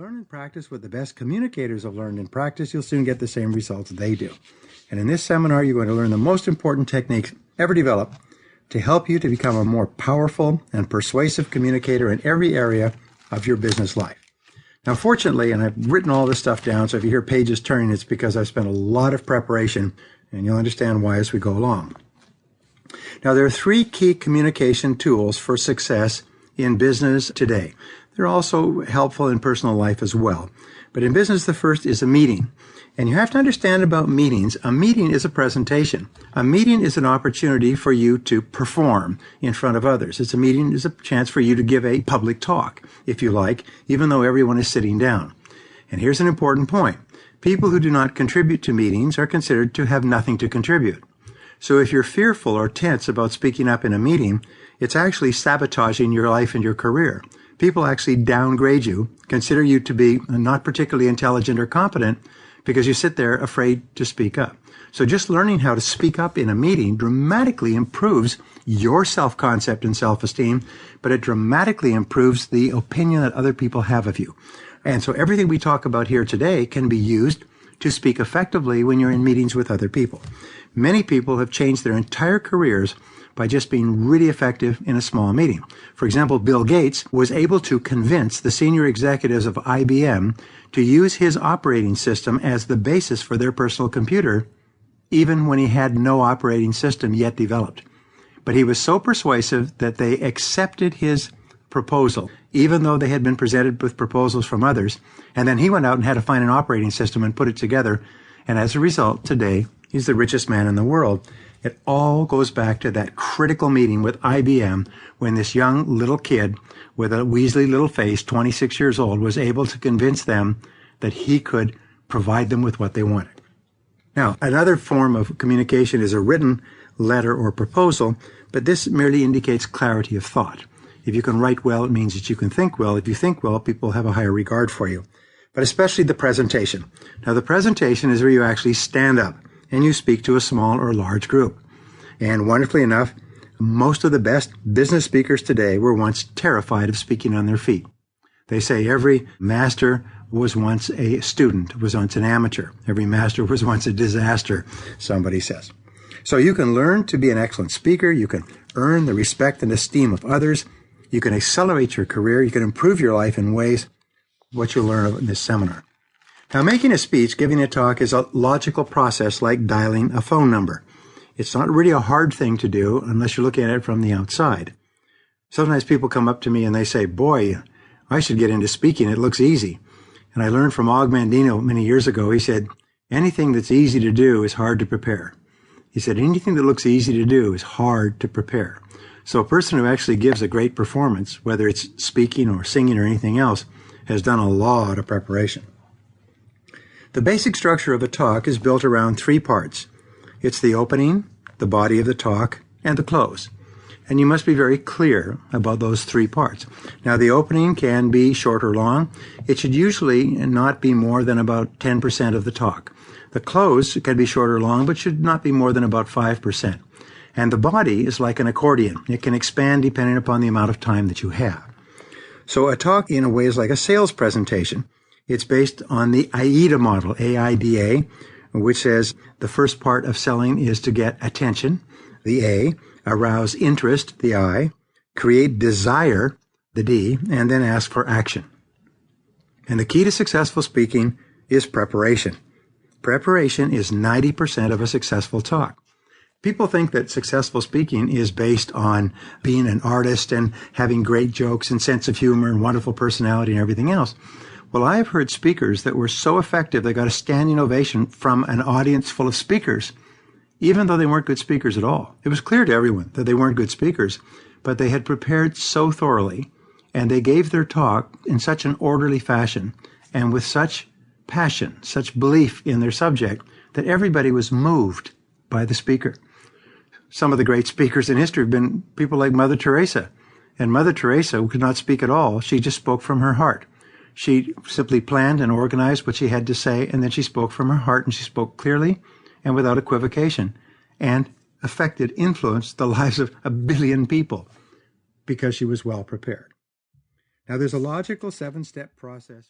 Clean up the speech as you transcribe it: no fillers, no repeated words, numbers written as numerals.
learn and practice what the best communicators have learned in practice, you'll soon get the same results they do. And in this seminar, you're going to learn the most important techniques ever developed to help you to become a more powerful and persuasive communicator in every area of your business life. Now, fortunately, and I've written all this stuff down, so if you hear pages turning, it's because I've spent a lot of preparation, and you'll understand why as we go along. Now, there are three key communication tools for success in business today. They're also helpful in personal life as well. But in business, the first is a meeting. And you have to understand about meetings. A meeting is a presentation. A meeting is an opportunity for you to perform in front of others. It's a meeting is a chance for you to give a public talk, if you like, even though everyone is sitting down. And here's an important point. People who do not contribute to meetings are considered to have nothing to contribute. So if you're fearful or tense about speaking up in a meeting, it's actually sabotaging your life and your career. People actually downgrade you, consider you to be not particularly intelligent or competent because you sit there afraid to speak up. So just learning how to speak up in a meeting dramatically improves your self-concept and self-esteem, but it dramatically improves the opinion that other people have of you. And so everything we talk about here today can be used to speak effectively when you're in meetings with other people. Many people have changed their entire careers by just being really effective in a small meeting. For example, Bill Gates was able to convince the senior executives of IBM to use his operating system as the basis for their personal computer, even when he had no operating system yet developed. But he was so persuasive that they accepted his proposal, even though they had been presented with proposals from others. And then he went out and had to find an operating system and put it together. And as a result, today, he's the richest man in the world. It all goes back to that critical meeting with IBM when this young little kid with a weaselly little face, 26 years old, was able to convince them that he could provide them with what they wanted. Now, another form of communication is a written letter or proposal, but this merely indicates clarity of thought. If you can write well, it means that you can think well. If you think well, people have a higher regard for you. But especially the presentation. Now, the presentation is where you actually stand up and you speak to a small or large group. And wonderfully enough, most of the best business speakers today were once terrified of speaking on their feet. They say every master was once a student, was once an amateur. Every master was once a disaster, somebody says. So you can learn to be an excellent speaker. You can earn the respect and esteem of others. You can accelerate your career. You can improve your life in ways what you'll learn in this seminar. Now, making a speech, giving a talk, is a logical process like dialing a phone number. It's not really a hard thing to do unless you're looking at it from the outside. Sometimes people come up to me and they say, boy, I should get into speaking. It looks easy. And I learned from Og Mandino many years ago. He said, anything that's easy to do is hard to prepare. He said, anything that looks easy to do is hard to prepare. So a person who actually gives a great performance, whether it's speaking or singing or anything else, has done a lot of preparation. The basic structure of a talk is built around three parts. It's the opening, the body of the talk, and the close. And you must be very clear about those three parts. Now, the opening can be short or long. It should usually not be more than about 10% of the talk. The close can be short or long, but should not be more than about 5%. And the body is like an accordion. It can expand depending upon the amount of time that you have. So a talk, in a way, is like a sales presentation. It's based on the AIDA model, AIDA, which says the first part of selling is to get attention, the A, arouse interest, the I, create desire, the D, and then ask for action. And the key to successful speaking is preparation. Preparation is 90% of a successful talk. People think that successful speaking is based on being an artist and having great jokes and sense of humor and wonderful personality and everything else. Well, I've heard speakers that were so effective they got a standing ovation from an audience full of speakers, even though they weren't good speakers at all. It was clear to everyone that they weren't good speakers, but they had prepared so thoroughly, and they gave their talk in such an orderly fashion and with such passion, such belief in their subject, that everybody was moved by the speaker. Some of the great speakers in history have been people like Mother Teresa. And Mother Teresa could not speak at all. She just spoke from her heart. She simply planned and organized what she had to say, and then she spoke from her heart, and she spoke clearly and without equivocation, and influenced the lives of 1 billion people because she was well prepared. Now, there's a logical 7-step process.